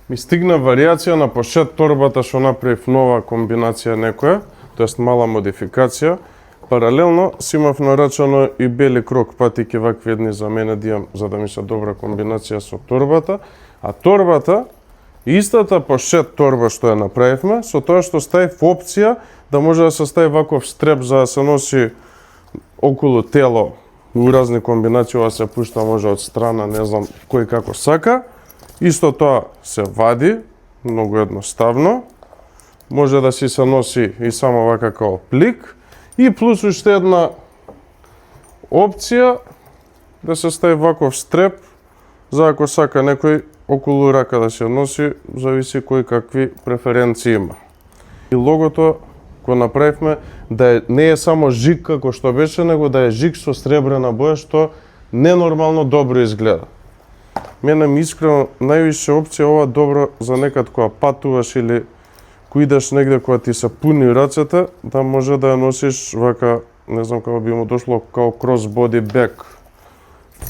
Ми стигна варијација на пошет торбата што направив нова комбинација некоја, тоест мала модификација. Паралелно си имав нарачано и бели крок патики вакви едни за мене да имам, за да ми се добра комбинација со торбата, а торбата истата пошет торба што ја направивме, со тоа што ставив опција да може да се стави ваков стреп за да се носи околу тело у разни комбинации, ова се пушта може од страна, не знам кој како сака. Исто тоа се вади, многу едноставно. Може да си се носи и само вака као плик. И плюс уште една опција да се стави ваков стреп за ако сака некој околу рака да се носи, зависи кој какви преференции има. И логото го направивме да не е само жик како што беше, него да е жик со сребрена боја што ненормално добро изгледа. Мене ми искрено највише опција ова добро за некад кога патуваш или кој идеш негде кога ти се пуни рацете, да може да ја носиш вака, не знам како би му дошло, као кросбоди бек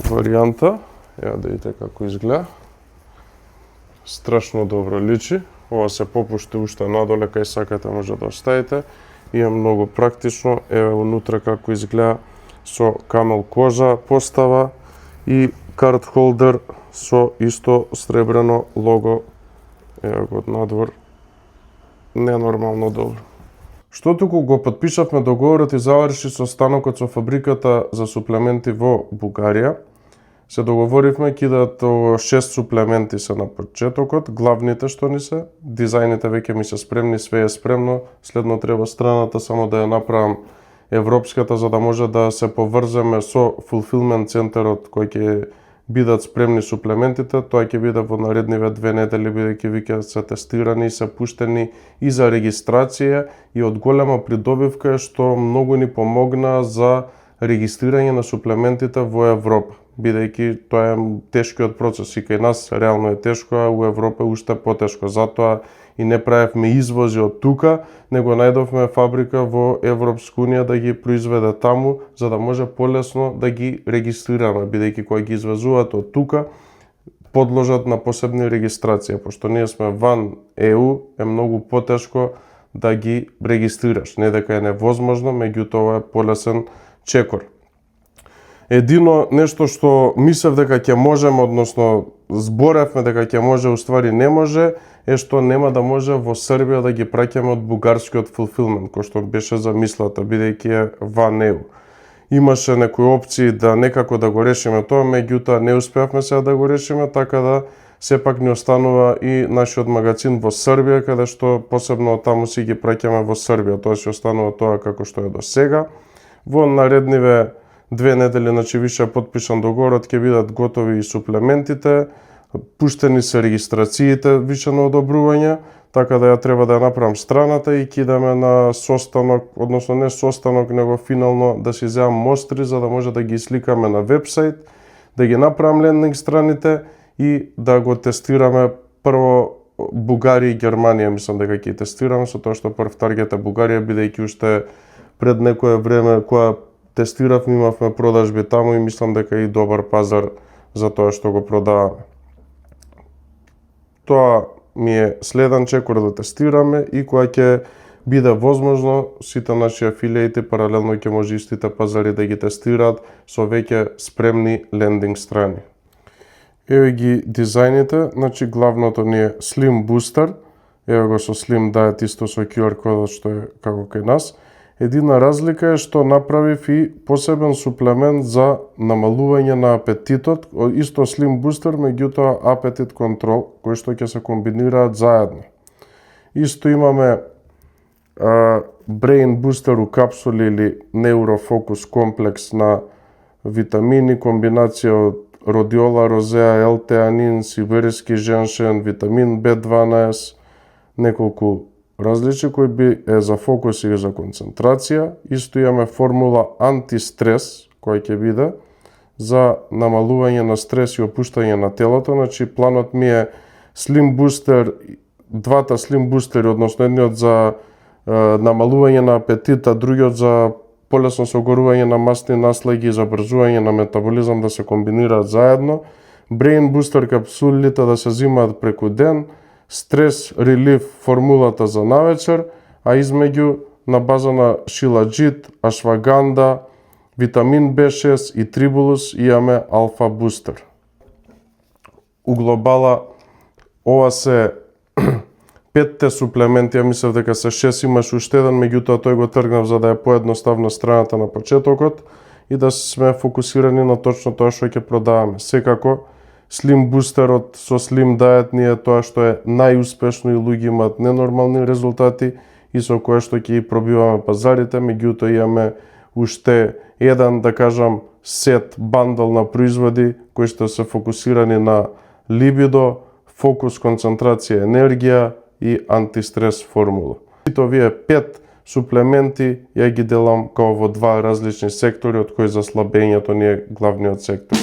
варијанта. Ја да видите како изгледа. Страшно добро личи. Ова се попушти уште надоле, кај сакате може да оставите. И е многу практично. Еве унутра како изгледа со камел кожа постава и карт холдер со исто сребрено лого. Еве го од надвор. Ненормално добро. Што туку го потпишавме договорот и заврши состанокот со фабриката за суплементи во Бугарија. Се договоривме кидат 6 суплементи се на почетокот, главните што ни се, дизајните веќе ми се спремни, све е спремно, следно треба страната само да ја направам европската за да може да се поврземе со фулфилмент центарот кој ќе бидат спремни суплементите, тоа ќе биде во наредниве 2 недели бидејќи веќе се тестирани и се пуштени и за регистрација и од голема придобивка е што многу ни помогна за регистрирање на суплементите во Европа, бидејќи тоа е тешкиот процес и кај нас реално е тешко, а у Европа е уште потешко. Затоа и не правевме извози од тука, него најдовме фабрика во Европска унија да ги произведе таму, за да може полесно да ги регистрираме, бидејќи кога ги извезуваат од тука, подложат на посебни регистрација, пошто ние сме ван ЕУ, е многу потешко да ги регистрираш. Не дека е невозможно, меѓутоа ова е полесен чекор. Едино нешто што мислев дека ќе можеме, односно зборевме дека ќе може, уствари не може, е што нема да може во Србија да ги праќаме од бугарскиот фулфилмент, кој што беше замислата, бидејќи е ван ЕУ. Имаше некои опции да некако да го решиме тоа, меѓутоа не успеавме сега да го решиме, така да сепак ни останува и нашиот магазин во Србија, каде што посебно таму си ги праќаме во Србија, тоа си останува тоа како што е до сега. Во наредниве 2 недели, значи више потпишан договорот, ќе бидат готови и суплементите, пуштени се регистрациите више на одобрување, така да ја треба да ја направам страната и кидаме на состанок, односно не состанок, него финално да си земам мостри за да може да ги сликаме на вебсайт, да ги направам лендинг страните и да го тестираме прво Бугарија и Германија, мислам дека ќе тестираме, со тоа што прв таргет е Бугарија, бидејќи уште пред некое време кога тестиравме, имавме продажби таму и мислам дека и добар пазар за тоа што го продаваме. Тоа ми е следен чекор да тестираме и кога ќе биде возможно, сите наши афилиети паралелно ќе може истите пазари да ги тестираат со веќе спремни лендинг страни. Еве ги дизајните, значи главното ни е Slim Booster, еве го со Slim Diet исто со QR кодот што е како кај нас. Едина разлика е што направив и посебен суплемент за намалување на апетитот, исто Slim Booster, меѓутоа апетит контрол, кои што ќе се комбинираат заедно. Исто имаме Brain Booster у капсули или Neurofocus комплекс на витамини, комбинација од родиола, розеа, L-теанин, сибириски женшен, витамин B12, неколку различи кои би е за фокус и за концентрација. Исто имаме формула антистрес, која ќе биде за намалување на стрес и опуштање на телото. Значи планот ми е Slim Booster, двата Slim Boosteri, односно едниот за намалување на апетит, а другиот за полесно согорување на масни наслаги и забрзување на метаболизам да се комбинираат заедно. Brain Booster капсулите да се зимаат преку ден, стрес релив формулата за навечер, а измеѓу на база на шилаџит, ашваганда, витамин B6 и трибулус имаме алфа бустер. У глобала ова се 5 суплементи, ја мислев дека се 6, имаш уште еден, меѓутоа тој го тргнав за да е поедноставна страната на почетокот и да сме фокусирани на точно тоа што ќе продаваме. Секако, Slim бустерот со Slim Diet ни е тоа што е најуспешно и луѓе имаат ненормални резултати и со кое што ќе и пробиваме пазарите, меѓутоа имаме уште еден, да кажам, сет бандал на производи кои што се фокусирани на либидо, фокус, концентрација, енергија и антистрес формула. Сите овие 5 суплементи ја ги делам као во 2 различни сектори, од кои заслабењето ни е главниот сектор.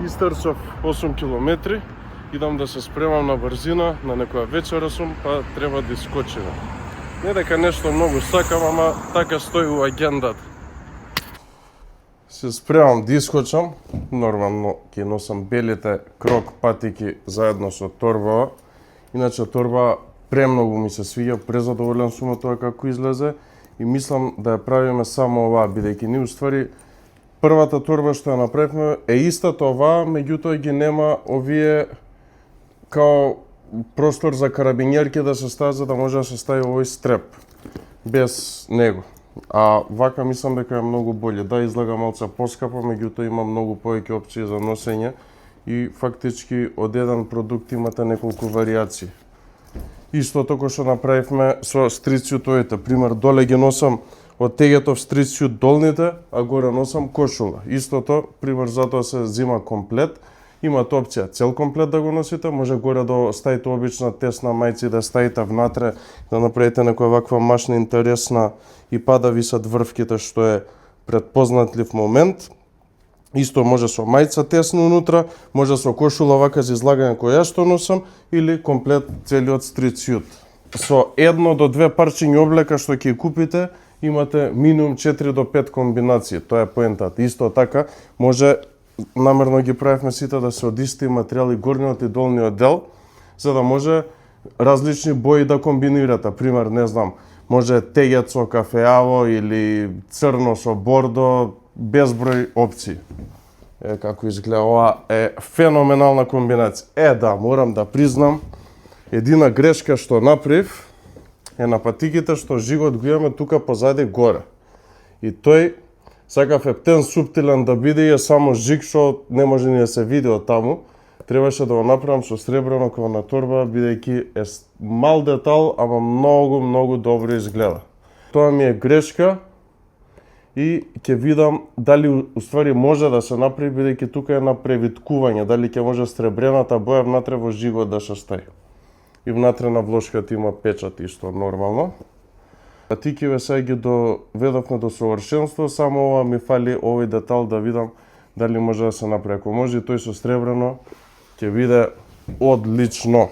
Истрчав 8 километри, идам да се спремам на брзина, на некоја вечера сум, па треба да искочиме. Не дека нешто многу сакам, ама така стои у агендата. Се спремам да искочам, нормално ќе носам белите крок патики заедно со торбава. Иначе торба премногу ми се свиѓа, презадоволен сум од тоа како излезе и мислам да ја правиме само оваа, бидејќи ни уствари првата торба што ја направивме е истата оваа, меѓутоа ги нема овие као простор за карабинерки да се стави, за да може да се стави овој стреп без него. А вака мислам дека е многу боле. Да, излага малце поскапо, меѓутоа има многу повеќе опции за носење и фактички од еден продукт имате неколку варијации. Истото кој што направивме со стритсјутовите, пример, доле ги носам од тегетов стритсјут долните, а горе носам кошула. Истото, пример, затоа се зима комплет. Имате опција цел комплет да го носите, може горе да ставите обична тесна мајца и да ставите внатре, да направите некоја ваква машна интересна и па да висат врвките, што е предпознатлив момент. Исто може со мајца тесно унутра, може со кошула вака за излагање која ја што носам, или комплет целиот стритсјут. Со 1 до 2 парчиња облека што ќе купите, имате минимум 4 до 5 комбинации, тоа е поентата. Исто така, може, намерно ги правевме сите да се од исти материјали горниот и долниот дел, за да може различни бои да комбинирате. Пример, не знам, може тегет со кафеаво или црно со бордо, безброј опции. Како изгледа, ова е феноменална комбинација. Да, морам да признам, едина грешка што направив е на патиките што жигот го имаме тука позади горе. И тој сакав ептен суптилен да биде и е само жиг што не може ни да се види од таму. Требаше да го направам со сребрено како на торба, бидејќи е мал детал, ама многу добро изгледа. Тоа ми е грешка и ќе видам дали уствари може да се направи, бидејќи тука е на превиткување, дали ќе може сребрената боја внатре во жигот да се стави. И внатре на влошката има печат исто нормално. Патикиве сега ги доведовме до совршенство, само ова ми фали овој детал да видам дали може да се направи. Ако може и тој со сребрено, ќе биде одлично.